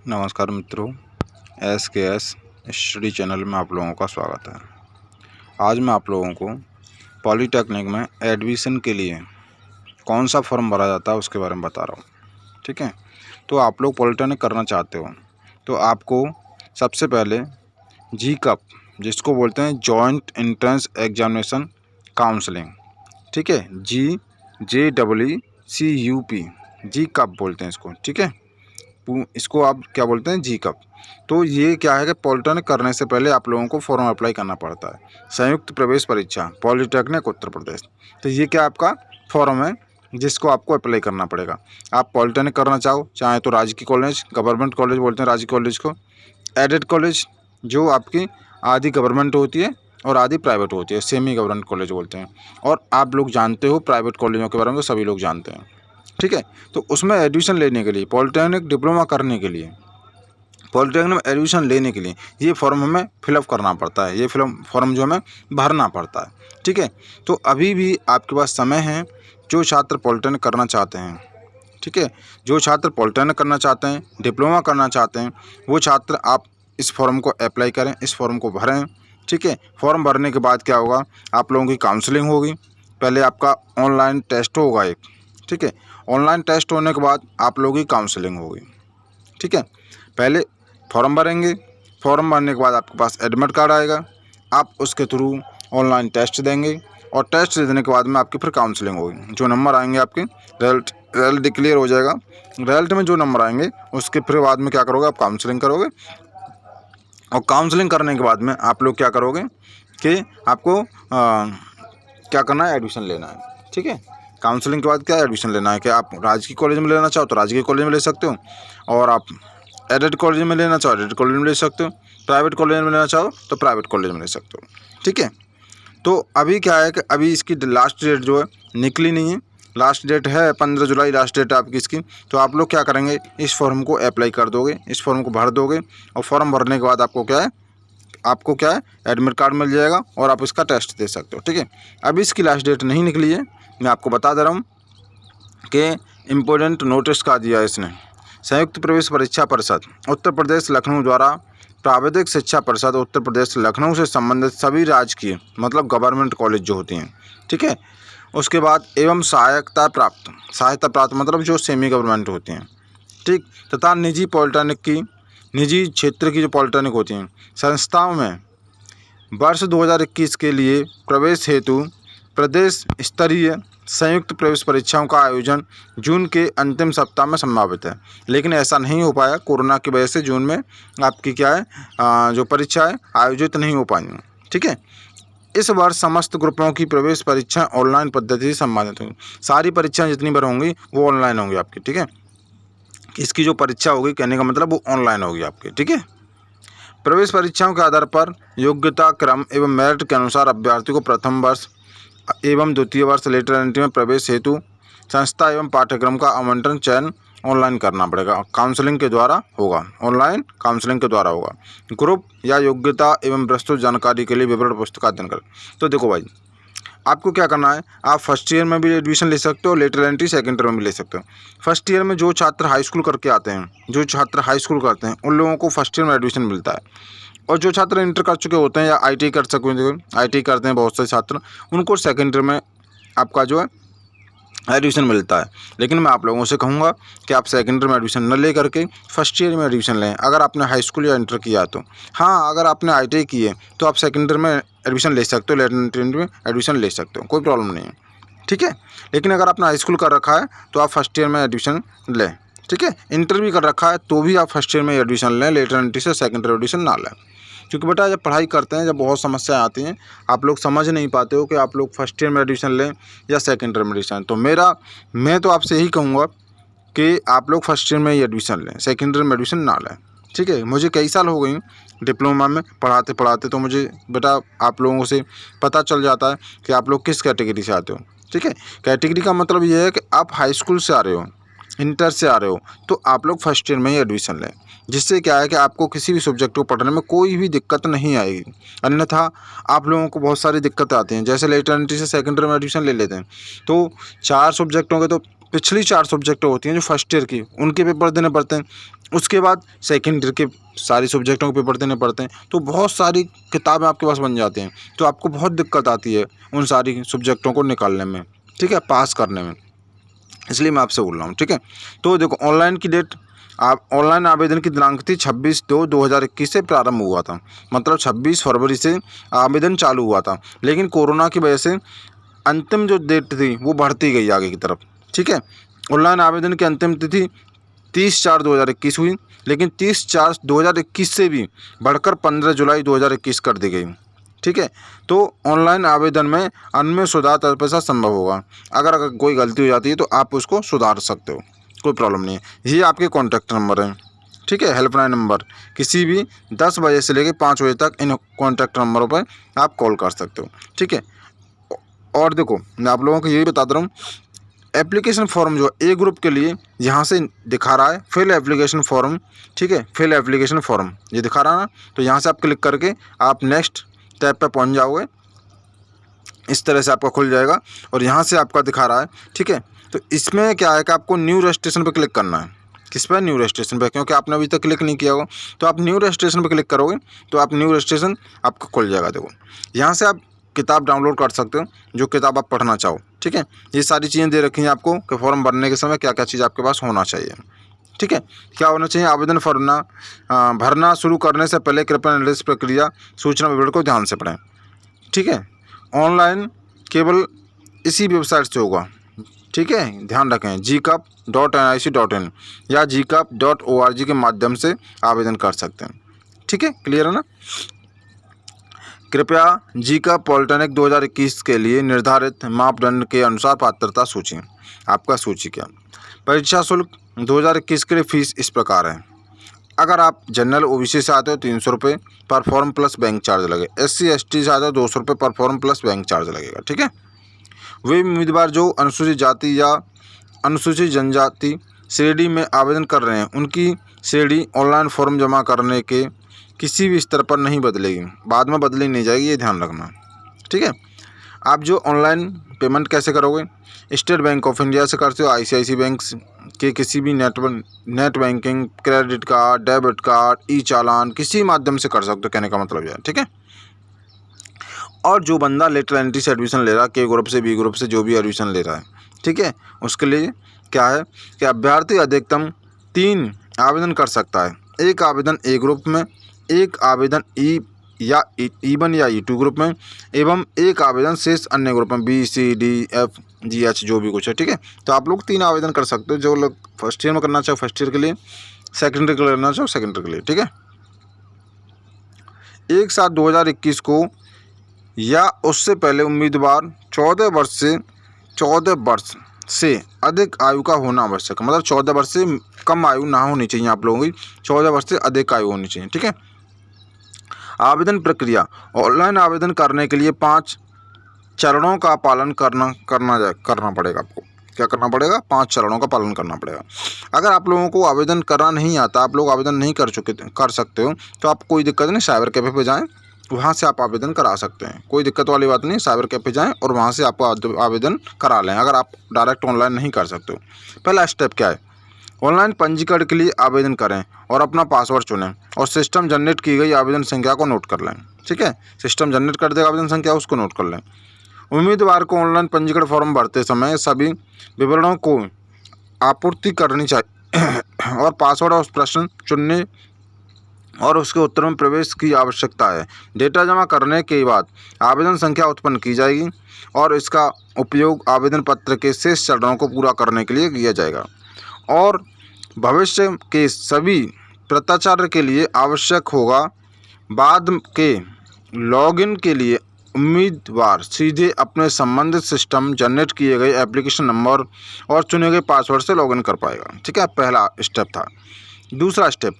नमस्कार मित्रों, SKS study channel में आप लोगों का स्वागत है। आज मैं आप लोगों को पॉलीटेक्निक में एडमिशन के लिए कौन सा फॉर्म भरा जाता है उसके बारे में बता रहा हूँ। ठीक है, तो आप लोग पॉलीटेक्निक करना चाहते हो तो आपको सबसे पहले GCUP, जिसको बोलते हैं जॉइंट एंट्रेंस एग्जामिनेशन काउंसलिंग, ठीक है, JEECUP, GCUP बोलते हैं इसको। ठीक है, इसको आप क्या बोलते हैं, GCUP। तो ये क्या है कि पॉलीटेक्निक करने से पहले आप लोगों को फॉर्म अप्लाई करना पड़ता है, संयुक्त प्रवेश परीक्षा पॉलीटेक्निक उत्तर प्रदेश। तो ये क्या आपका फॉर्म है जिसको आपको अप्लाई करना पड़ेगा। आप पॉलीटेक्निक करना चाहे तो राजकीय कॉलेज, गवर्नमेंट कॉलेज बोलते हैं राजकीय कॉलेज को, एडेड कॉलेज जो आपकी आधी गवर्नमेंट होती है और आधी प्राइवेट होती है, सेमी गवर्नमेंट कॉलेज बोलते हैं। और आप लोग जानते हो प्राइवेट कॉलेजों के बारे में तो सभी लोग जानते हैं। ठीक है, तो उसमें एडमिशन लेने के लिए, पॉलीटेक्निक डिप्लोमा करने के लिए, पॉलीटेक्निक में एडमिशन लेने के लिए ये फॉर्म हमें फिलअप करना पड़ता है, ये फॉर्म जो हमें भरना पड़ता है। ठीक है, तो अभी भी आपके पास समय है जो छात्र पॉलीटेक्निक करना चाहते हैं। ठीक है, जो छात्र पॉलीटेक्निक करना चाहते हैं, डिप्लोमा करना चाहते हैं, वो छात्र आप इस फॉर्म को अप्लाई करें, इस फॉर्म को भरें। ठीक है, फॉर्म भरने के बाद क्या होगा, आप लोगों की काउंसलिंग होगी। पहले आपका ऑनलाइन टेस्ट होगा एक। ठीक है, ऑनलाइन टेस्ट होने के बाद आप लोगों की काउंसलिंग होगी। ठीक है, पहले फॉर्म भरेंगे, फॉर्म भरने के बाद आपके पास एडमिट कार्ड आएगा, आप उसके थ्रू ऑनलाइन टेस्ट देंगे और टेस्ट देने के बाद में आपकी फिर काउंसलिंग होगी। जो नंबर आएंगे आपके, रिजल्ट डिक्लेयर हो जाएगा, रिजल्ट में जो नंबर आएंगे उसके फिर बाद में क्या करोगे, आप काउंसलिंग करोगे। और काउंसलिंग करने के बाद में आप लोग क्या करोगे कि आपको क्या करना है, एडमिशन लेना है। ठीक है, काउंसलिंग के बाद क्या एडमिशन लेना है कि आप राजकीय कॉलेज में लेना चाहो तो राजकीय कॉलेज में ले सकते हो, और आप एडेड कॉलेज में लेना चाहो एडेड कॉलेज में ले सकते हो, प्राइवेट कॉलेज में लेना चाहो तो प्राइवेट कॉलेज में ले सकते हो। ठीक है, तो अभी क्या है कि अभी इसकी लास्ट डेट जो है निकली नहीं है, लास्ट डेट है 15 जुलाई लास्ट डेट आपकी इसकी। तो आप लोग क्या करेंगे, इस फॉर्म को अप्लाई कर दोगे, इस फॉर्म को भर दोगे, और फॉर्म भरने के बाद आपको क्या है एडमिट कार्ड मिल जाएगा और आप इसका टेस्ट दे सकते हो। ठीक है, अभी इसकी लास्ट डेट नहीं निकली है, मैं आपको बता दे रहा हूँ कि इम्पोर्टेंट नोटिस का दिया है इसने। संयुक्त प्रवेश परीक्षा परिषद उत्तर प्रदेश लखनऊ द्वारा प्राविधिक शिक्षा परिषद उत्तर प्रदेश लखनऊ से संबंधित सभी राजकीय मतलब गवर्नमेंट कॉलेज जो होती हैं, ठीक है, उसके बाद एवं सहायता प्राप्त मतलब जो सेमी गवर्नमेंट होती हैं, ठीक, तथा निजी पॉलीटेक्निक की, निजी क्षेत्र की जो पॉलीटेक्निक होती हैं संस्थाओं में वर्ष 2021 के लिए प्रवेश हेतु प्रदेश स्तरीय संयुक्त प्रवेश परीक्षाओं का आयोजन जून के अंतिम सप्ताह में संभावित है। लेकिन ऐसा नहीं हो पाया, कोरोना की वजह से जून में आपकी क्या है जो परीक्षा है आयोजित नहीं हो पाई। ठीक है, इस वर्ष समस्त ग्रुपों की प्रवेश परीक्षाएं ऑनलाइन पद्धति से संपादित होंगी। सारी परीक्षाएं जितनी बार होंगी वो ऑनलाइन होंगी आपकी। ठीक है, इसकी जो परीक्षा होगी कहने का मतलब वो ऑनलाइन होगी आपकी। ठीक है, प्रवेश परीक्षाओं के आधार पर योग्यता क्रम एवं मेरिट के अनुसार अभ्यर्थी को प्रथम वर्ष एवं द्वितीय वर्ष लेटर एंट्री में प्रवेश हेतु संस्था एवं पाठ्यक्रम का आवंटन चयन ऑनलाइन करना पड़ेगा, काउंसलिंग के द्वारा होगा, ऑनलाइन काउंसलिंग के द्वारा होगा। ग्रुप या योग्यता एवं विस्तृत जानकारी के लिए विवरण पुस्तक अध्ययन करें। तो देखो भाई, आपको क्या करना है, आप फर्स्ट ईयर में भी एडमिशन ले सकते हो, लेटर एंट्री सेकेंड ईयर में भी ले सकते हो। फर्स्ट ईयर में जो छात्र हाई स्कूल करके आते हैं, जो छात्र हाई स्कूल करते हैं उन लोगों को फर्स्ट ईयर में एडमिशन मिलता है। और जो छात्र इंटर कर चुके होते हैं या ITI कर चुके हैं, ITI करते हैं बहुत से छात्र, उनको सेकेंड ईयर में आपका जो है एडमिशन मिलता है। लेकिन मैं आप लोगों से कहूँगा कि आप सेकेंड ईयर में एडमिशन न ले करके फर्स्ट ईयर में एडमिशन लें। अगर आपने हाई स्कूल या इंटर किया तो हाँ, अगर आपने ITI की है तो आप सेकेंड ईयर में एडमिशन ले सकते हो, लेटर एंट्री में एडमिशन ले सकते हो, कोई प्रॉब्लम नहीं है। ठीक है, लेकिन अगर आपने हाई स्कूल कर रखा है तो आप फर्स्ट ईयर में एडमिशन लें। ठीक है, इंटर भी कर रखा है तो भी आप फर्स्ट ईयर में एडमिशन लें, लेटर एंट्री से सेकेंड ईयर एडमिशन ना लें। क्योंकि बेटा जब पढ़ाई करते हैं, जब बहुत समस्याएं आती हैं, आप लोग समझ नहीं पाते हो कि आप लोग फर्स्ट ईयर में एडमिशन लें या सेकेंड ईयर में एडमिशन। तो मैं तो आपसे यही कहूँगा कि आप लोग फर्स्ट ईयर में ही एडमिशन लें, सेकेंड ईयर में एडमिशन ना लें। ठीक है, मुझे कई साल हो गई डिप्लोमा में पढ़ाते पढ़ाते, तो मुझे बेटा आप लोगों से पता चल जाता है कि आप लोग किस कैटेगरी से आते हो। ठीक है, कैटेगरी का मतलब ये है कि आप हाई स्कूल से आ रहे हो, इंटर से आ रहे हो, तो आप लोग फर्स्ट ईयर में ही एडमिशन लें, जिससे क्या है कि आपको किसी भी सब्जेक्ट को पढ़ने में कोई भी दिक्कत नहीं आएगी। अन्यथा आप लोगों को बहुत सारी दिक्कतें आती हैं, जैसे लेटर एंट्री से सेकेंड ईयर में एडमिशन ले लेते हैं तो 4 सब्जेक्टों के तो पिछली 4 सब्जेक्ट होती हैं जो फर्स्ट ईयर की, उनके पेपर देने पड़ते हैं। उसके बाद सेकेंड ईयर के सारे सब्जेक्टों के पेपर देने पड़ते हैं, तो बहुत सारी किताबें आपके पास बन जाती हैं, तो आपको बहुत दिक्कत आती है उन सारी सब्जेक्टों को निकालने में, ठीक है, पास करने में। इसलिए मैं आपसे बोल रहा हूँ, ठीक है। तो देखो ऑनलाइन की डेट, आप ऑनलाइन आवेदन की दिनांक थी 26/2/2021 से प्रारंभ हुआ था, मतलब 26 फरवरी से आवेदन चालू हुआ था, लेकिन कोरोना की वजह से अंतिम जो डेट थी वो बढ़ती गई आगे की तरफ, ठीक है। ऑनलाइन आवेदन की अंतिम तिथि 30/4/2021 हुई, लेकिन 30/4/2021 से भी बढ़कर 15 जुलाई 2021 कर दी गई, ठीक है। तो ऑनलाइन आवेदन में अनमें सुधार तत्पश्चात संभव होगा। अगर कोई गलती हो जाती है तो आप उसको सुधार सकते हो, कोई प्रॉब्लम नहीं है। ये आपके कॉन्टैक्ट नंबर हैं, ठीक है, हेल्पलाइन नंबर। किसी भी 10 बजे से लेकर 5 बजे तक इन कॉन्टैक्ट नंबरों पर आप कॉल कर सकते हो, ठीक है। और देखो मैं आप लोगों को यही बता रहा हूँ, एप्लीकेशन फॉर्म जो ए ग्रुप के लिए यहाँ से दिखा रहा है फिल एप्लीकेशन फॉर्म, ठीक है, फिल एप्लीकेशन फॉर्म ये दिखा रहा है ना, तो यहाँ से आप क्लिक करके आप नेक्स्ट टैब पे पहुँच जाओगे। इस तरह से आपका खुल जाएगा और यहाँ से आपका दिखा रहा है, ठीक है। तो इसमें क्या है कि आपको न्यू रजिस्ट्रेशन पे क्लिक करना है। किस पे? न्यू रजिस्ट्रेशन पे, क्योंकि आपने अभी तक क्लिक नहीं किया होगा। तो आप न्यू रजिस्ट्रेशन पे क्लिक करोगे तो आप न्यू रजिस्ट्रेशन आपका खुल जाएगा। देखो यहाँ से आप किताब डाउनलोड कर सकते हो, जो किताब आप पढ़ना चाहो, ठीक है। ये सारी चीज़ें दे रखी हैं आपको कि फॉर्म भरने के समय क्या क्या चीज़ आपके पास होना चाहिए, ठीक है। क्या होना चाहिए? आवेदन भरना शुरू करने से पहले कृपया निर्देश प्रक्रिया सूचना विवरण को ध्यान से पढ़ें, ठीक है। ऑनलाइन केवल इसी वेबसाइट से होगा, ठीक है, ध्यान रखें। gcup.nic.in या gcup.org के माध्यम से आवेदन कर सकते हैं, ठीक है, क्लियर है ना। कृपया GCUP पॉलिटेक्निक 2021 के लिए निर्धारित मापदंड के अनुसार पात्रता सूची। आपका सूची क्या? परीक्षा शुल्क 2021 के लिए फीस इस प्रकार है। अगर आप जनरल OBC से आते हो 300 रुपये पर फॉर्म प्लस बैंक चार्ज लगे। SC ST से आते हो 200 रुपये पर फॉर्म प्लस बैंक चार्ज लगेगा, ठीक है। वे उम्मीदवार जो अनुसूचित जाति या अनुसूचित जनजाति श्रेणी में आवेदन कर रहे हैं उनकी श्रेणी ऑनलाइन फॉर्म जमा करने के किसी भी स्तर पर नहीं बदलेगी, बाद में बदली नहीं जाएगी, ये ध्यान रखना, ठीक है। आप जो ऑनलाइन पेमेंट कैसे करोगे? स्टेट बैंक ऑफ इंडिया से करते हो, ICICI बैंक के किसी भी net banking, credit card, debit card, e challan, किसी माध्यम से कर सकते हो, कहने का मतलब यह है, ठीक है। और जो बंदा लेटर एंट्री से एडमिशन ले रहा है, के ग्रुप से, बी ग्रुप से, जो भी एडमिशन ले रहा है, ठीक है, उसके लिए क्या है कि अभ्यर्थी अधिकतम 3 आवेदन कर सकता है। एक आवेदन ए ग्रुप में, एक आवेदन E1 या E2 ग्रुप में एवं एक आवेदन शेष अन्य ग्रुप में B C D F G H जो भी कुछ है, ठीक है। तो आप लोग 3 आवेदन कर सकते हो। जो लोग फर्स्ट ईयर में करना चाहो फर्स्ट ईयर के लिए, सेकेंड ईयर के लिए करना चाहो सेकेंड ईयर के लिए, ठीक है। 1/7/2021 को या उससे पहले उम्मीदवार 14 वर्ष से अधिक आयु का होना आवश्यक है। मतलब 14 वर्ष से कम आयु ना होनी चाहिए आप लोगों की, 14 वर्ष से अधिक आयु होनी चाहिए, ठीक है। आवेदन प्रक्रिया, ऑनलाइन आवेदन करने के लिए 5 चरणों का पालन करना पड़ेगा। आपको क्या करना पड़ेगा? 5 चरणों का पालन करना पड़ेगा। अगर आप लोगों को आवेदन करना नहीं आता, आप लोग आवेदन नहीं कर सकते हो, तो आप कोई दिक्कत नहीं, साइबर कैफ़े पे जाएं, वहाँ से आप आवेदन करा सकते हैं, कोई दिक्कत वाली बात नहीं। साइबर कैफ़े जाएं और वहाँ से आप आवेदन करा लें, अगर आप डायरेक्ट ऑनलाइन नहीं कर सकते हो। पहला स्टेप क्या है? ऑनलाइन पंजीकरण के लिए आवेदन करें और अपना पासवर्ड चुनें और सिस्टम जनरेट की गई आवेदन संख्या को नोट कर लें, ठीक है। सिस्टम जनरेट कर देगा आवेदन संख्या, उसको नोट कर लें। उम्मीदवार को ऑनलाइन पंजीकरण फॉर्म भरते समय सभी विवरणों को आपूर्ति करनी चाहिए और पासवर्ड और प्रश्न चुनने और उसके उत्तर में प्रवेश की आवश्यकता है। डेटा जमा करने के बाद आवेदन संख्या उत्पन्न की जाएगी और इसका उपयोग आवेदन पत्र के शेष चरणों को पूरा करने के लिए किया जाएगा और भविष्य के सभी पत्राचार के लिए आवश्यक होगा। बाद के लॉगिन के लिए उम्मीदवार सीधे अपने संबंधित सिस्टम जनरेट किए गए एप्लीकेशन नंबर और चुने गए पासवर्ड से लॉगिन कर पाएगा, ठीक है। पहला स्टेप था। दूसरा स्टेप,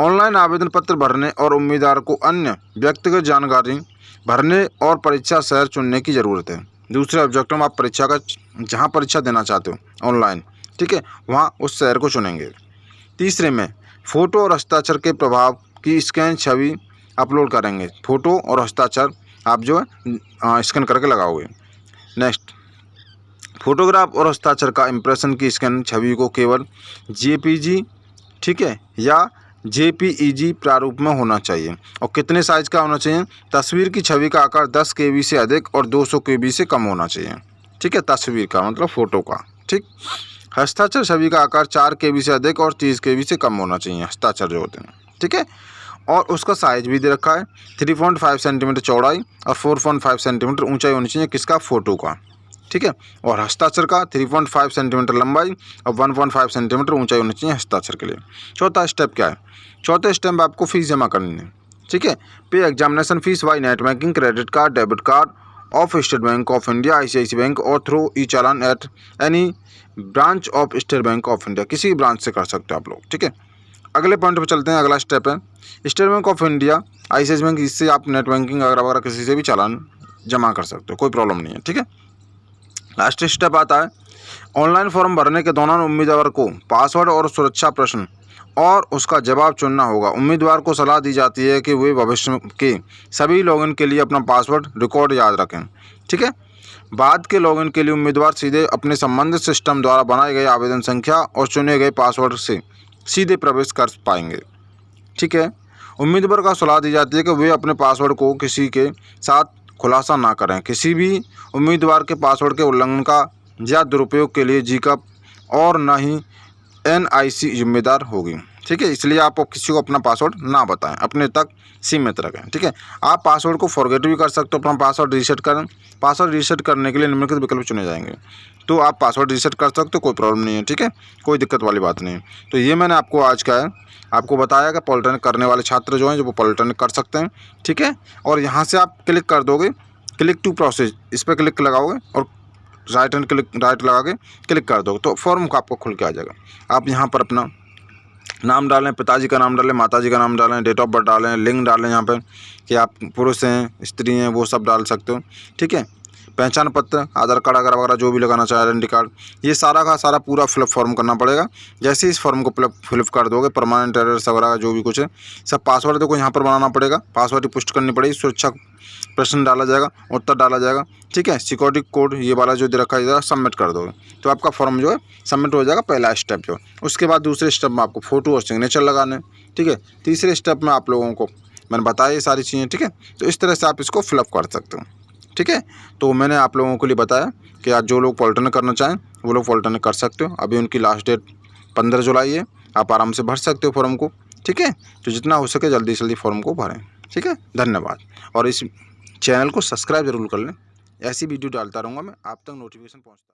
ऑनलाइन आवेदन पत्र भरने और उम्मीदवार को अन्य व्यक्तिगत जानकारी भरने और परीक्षा शहर चुनने की ज़रूरत है। दूसरे ऑब्जेक्टिव में आप परीक्षा का जहाँ परीक्षा देना चाहते हो ऑनलाइन, ठीक है, वहाँ उस शहर को चुनेंगे। तीसरे में फ़ोटो और हस्ताक्षर के प्रभाव की स्कैन छवि अपलोड करेंगे। फ़ोटो और हस्ताक्षर आप जो है स्कैन करके लगाओगे। नेक्स्ट, फोटोग्राफ और हस्ताक्षर का इम्प्रेशन की स्कैन छवि को केवल JPG ठीक है, या JPEG प्रारूप में होना चाहिए। और कितने साइज का होना चाहिए? तस्वीर की छवि का आकार 10 KB से अधिक और 200 KB से कम होना चाहिए। ठीक है, तस्वीर का मतलब फ़ोटो का। ठीक, हस्ताक्षर छवि का आकार 4 KB से अधिक और 30 KB से कम होना चाहिए, हस्ताक्षर जो होते हैं। ठीक है, और उसका साइज भी दे रखा है, 3.5 सेंटीमीटर चौड़ाई और 4.5 सेंटीमीटर ऊंचाई होनी चाहिए, किसका? फ़ोटो का। ठीक है, और हस्ताक्षर का 3.5 सेंटीमीटर लंबाई और 1.5 सेंटीमीटर ऊंचाई होनी चाहिए हस्ताक्षर के लिए। चौथा स्टेप क्या है? चौथे स्टेप में आपको फीस जमा करनी है। ठीक है, pay examination fees by net banking, credit card, debit card of State Bank of India, ICICI bank और through e challan at any branch of State Bank of India, किसी भी ब्रांच से कर सकते हो आप लोग। ठीक है, अगले पॉइंट पे चलते हैं। अगला स्टेप है state Bank of India, ICICI bank, इससे आप नेट बैंकिंग वगैरह किसी से भी चालान जमा कर सकते हो, कोई प्रॉब्लम नहीं है। ठीक है, लास्ट स्टेप आता है ऑनलाइन फॉर्म भरने के दौरान उम्मीदवार को पासवर्ड और सुरक्षा प्रश्न और उसका जवाब चुनना होगा। उम्मीदवार को सलाह दी जाती है कि वे भविष्य के सभी लॉगिन के लिए अपना पासवर्ड रिकॉर्ड याद रखें। ठीक है, बाद के लॉगिन के लिए उम्मीदवार सीधे अपने संबंधित सिस्टम द्वारा बनाए गए आवेदन संख्या और चुने गए पासवर्ड से सीधे प्रवेश कर पाएंगे। ठीक है, उम्मीदवार को सलाह दी जाती है कि वे अपने पासवर्ड को किसी के साथ खुलासा ना करें। किसी भी उम्मीदवार के पासवर्ड के उल्लंघन का या दुरुपयोग के लिए GCAP और न ही NIC जिम्मेदार होगी। ठीक है, इसलिए आप किसी को अपना पासवर्ड ना बताएं, अपने तक सीमित रखें। ठीक है, आप पासवर्ड को फॉरगेट भी कर सकते हो, अपना पासवर्ड रीसेट करें। पासवर्ड रीसेट करने के लिए निम्नलिखित विकल्प चुने जाएंगे, तो आप पासवर्ड रीसेट कर सकते हो, कोई प्रॉब्लम नहीं है। ठीक है, कोई दिक्कत वाली बात नहीं है। तो ये मैंने आपको आज का है आपको बताया कि पॉलिटेक्निक करने वाले छात्र जो हैं जो वो पॉलिटेक्निक कर सकते हैं। ठीक है, और यहाँ से आप क्लिक कर दोगे, क्लिक टू प्रोसेस, इस पर क्लिक लगाओगे और राइट हैंड क्लिक राइट लगा के क्लिक कर दोगे तो फॉर्म का आपको खुल के आ जाएगा। आप यहाँ पर अपना नाम डालें, पिताजी का नाम डालें, माताजी का नाम डालें, डेट ऑफ बर्थ डालें, लिंग डालें यहाँ पर कि आप पुरुष हैं, स्त्री हैं, वो सब डाल सकते हो। ठीक है, पहचान पत्र, आधार कार्ड वगैरह जो भी लगाना चाहे, आइडेंटिटी कार्ड, ये सारा का सारा पूरा फिलअप फॉर्म करना पड़ेगा। जैसे इस फॉर्म को फिलअप कर दोगे, परमानेंट एड्रेस वगैरह जो भी कुछ है सब, पासवर्ड देखो यहाँ पर बनाना पड़ेगा, पासवर्ड की पुष्टि करनी पड़ेगी, सुरक्षा प्रश्न डाला जाएगा, उत्तर डाला जाएगा। ठीक है, सिक्योरिटी कोड ये वाला जो दे रखा है सबमिट कर दोगे तो आपका फॉर्म जो है सबमिट हो जाएगा, पहला स्टेप जो। उसके बाद दूसरे स्टेप में आपको फ़ोटो और सिग्नेचर लगाने। ठीक है, तीसरे स्टेप में आप लोगों को मैंने बताया ये सारी चीज़ें। ठीक है, तो इस तरह से आप इसको फिलअप कर सकते हो। ठीक है, तो मैंने आप लोगों के लिए बताया कि आज जो लोग पॉलिटेक्निक करना चाहें वो लोग पॉलिटेक्निक कर सकते हो। अभी उनकी लास्ट डेट 15 जुलाई है, आप आराम से भर सकते हो फॉर्म को। ठीक है, तो जितना हो सके जल्दी से जल्दी फॉर्म को भरें। ठीक है, धन्यवाद। और इस चैनल को सब्सक्राइब जरूर कर लें, ऐसी वीडियो डालता रहूँगा मैं, आप तक नोटिफिकेशन पहुँचता